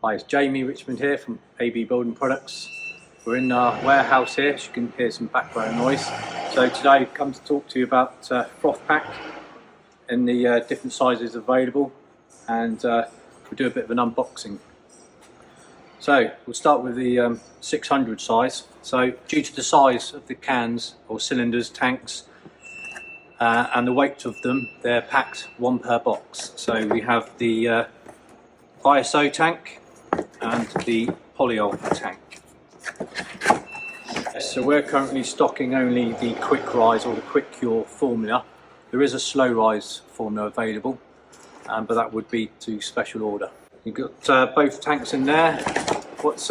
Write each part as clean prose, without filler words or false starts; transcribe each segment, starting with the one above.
Hi, it's Jamie Richmond here from AB Building Products. We're in our warehouse here, so you can hear some background noise. So today I've come to talk to you about Frothpak and the different sizes available, and we'll do a bit of an unboxing. So we'll start with the 600 size. So due to the size of the cans or cylinders, tanks, and the weight of them, they're packed one per box. So we have the ISO tank and the polyol tank. So we're currently stocking only the quick rise or the quick cure formula. There is a slow rise formula available, but that would be to special order. You've got both tanks in there. What's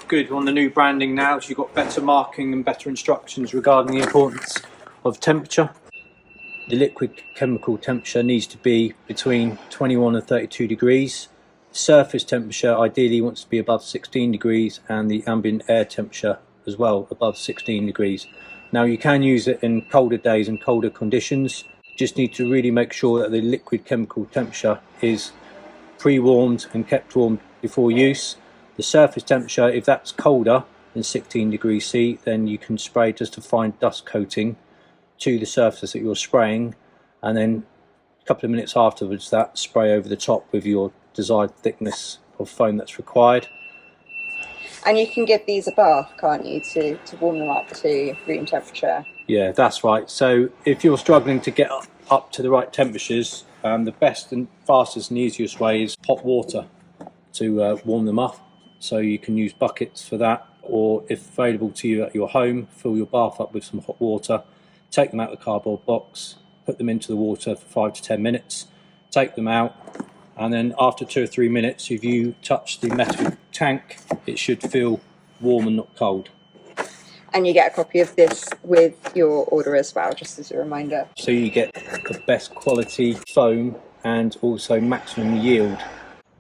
good on the new branding now is you've got better marking and better instructions regarding the importance of temperature. The liquid chemical temperature needs to be between 21 and 32 degrees. Surface temperature ideally wants to be above 16 degrees, and the ambient air temperature as well above 16 degrees. Now you can use it in colder days and colder conditions. You just need to really make sure that the liquid chemical temperature is pre-warmed and kept warm before use. The surface temperature, if that's colder than 16 degrees C, then you can spray just a fine dust coating to the surface that you're spraying, and then a couple of minutes afterwards that spray over the top with your desired thickness of foam that's required. And you can give these a bath, can't you, to warm them up to room temperature? Yeah, that's right. So if you're struggling to get up to the right temperatures, the best and fastest and easiest way is hot water to warm them up. So you can use buckets for that, or if available to you at your home, fill your bath up with some hot water, take them out of the cardboard box, put them into the water for 5 to 10 minutes, take them out, and then after 2 or 3 minutes, if you touch the metal tank, it should feel warm and not cold. And you get a copy of this with your order as well, just as a reminder. So you get the best quality foam and also maximum yield.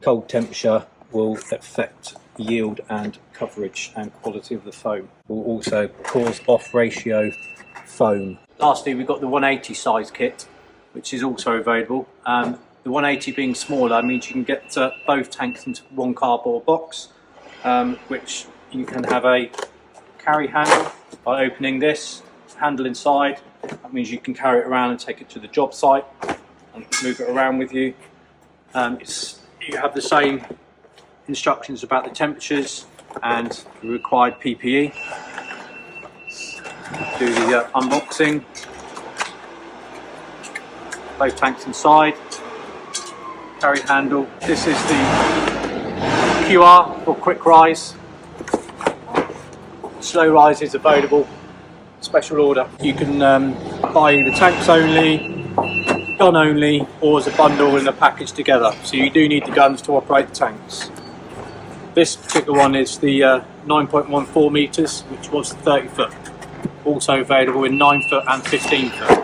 Cold temperature will affect yield and coverage and quality of the foam. Will also cause off ratio foam. Lastly, we've got the 180 size kit, which is also available. The 180 being smaller means you can get both tanks into one cardboard box, which you can have a carry handle by opening this handle inside. That means you can carry it around and take it to the job site and move it around with you. You have the same instructions about the temperatures and the required PPE. Do the unboxing. Both tanks inside. Carry handle. This is the QR for quick rise. Slow rise is available, special order. You can buy the tanks only, gun only, or as a bundle in a package together. So you do need the guns to operate the tanks. This particular one is the 9.14 metres, which was 30 foot. Also available in 9 foot and 15 foot.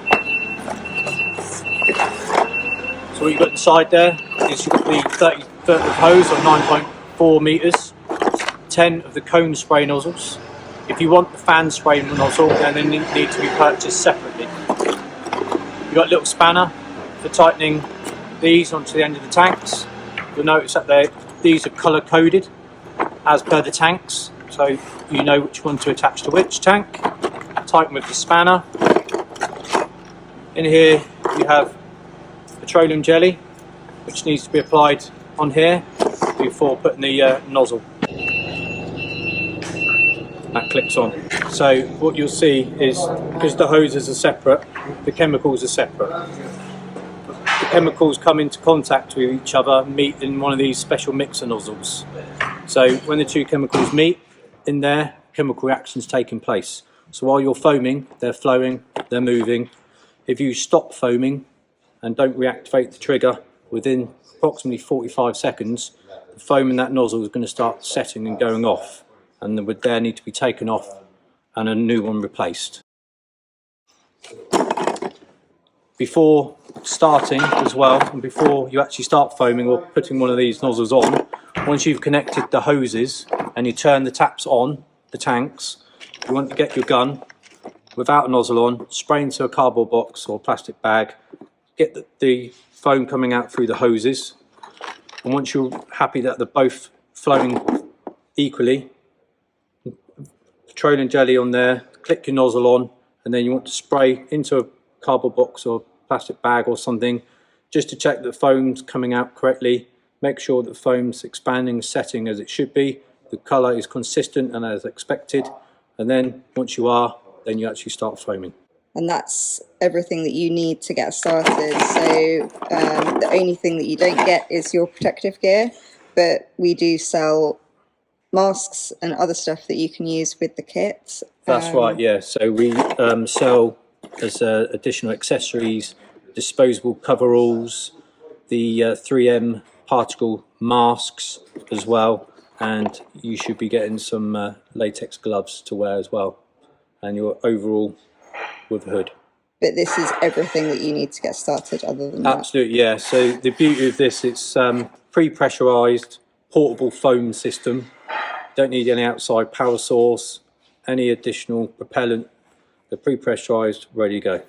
So what you've got inside there is you've got the 30 foot of hose of 9.4 metres, 10 of the cone spray nozzles. If you want the fan spray nozzle, then they need to be purchased separately. You've got a little spanner for tightening these onto the end of the tanks. You'll notice that these are colour coded as per the tanks, so you know which one to attach to which tank. Tighten with the spanner. In here you have petroleum jelly, which needs to be applied on here before putting the nozzle. That clicks on. So what you'll see is, because the hoses are separate, the chemicals are separate. The chemicals come into contact with each other, meet in one of these special mixer nozzles. So when the two chemicals meet in there, chemical reactions taking place. So while you're foaming, they're flowing, they're moving. If you stop foaming and don't reactivate the trigger within approximately 45 seconds, the foam in that nozzle is going to start setting and going off, and they would there need to be taken off and a new one replaced. Before starting as well, and before you actually start foaming or putting one of these nozzles on, once you've connected the hoses and you turn the taps on the tanks, you want to get your gun without a nozzle on, spray into a cardboard box or plastic bag, get the foam coming out through the hoses, and once you're happy that they're both flowing equally. Petroleum jelly on there, click your nozzle on, and then you want to spray into a cardboard box or plastic bag or something, just to check that the foam's coming out correctly. Make sure that the foam's expanding, setting as it should be, the colour is consistent and as expected, and then once you are, then you actually start foaming. And that's everything that you need to get started. So the only thing that you don't get is your protective gear, but we do sell masks and other stuff that you can use with the kit. That's right, yeah. So we sell as additional accessories, disposable coveralls, the 3M particle masks as well, and you should be getting some latex gloves to wear as well, and your overall with the hood. But this is everything that you need to get started other than that? Absolutely, yeah. So the beauty of this, it's pre-pressurised, portable foam system. Don't need any outside power source, any additional propellant. They're pre-pressurised, ready to go.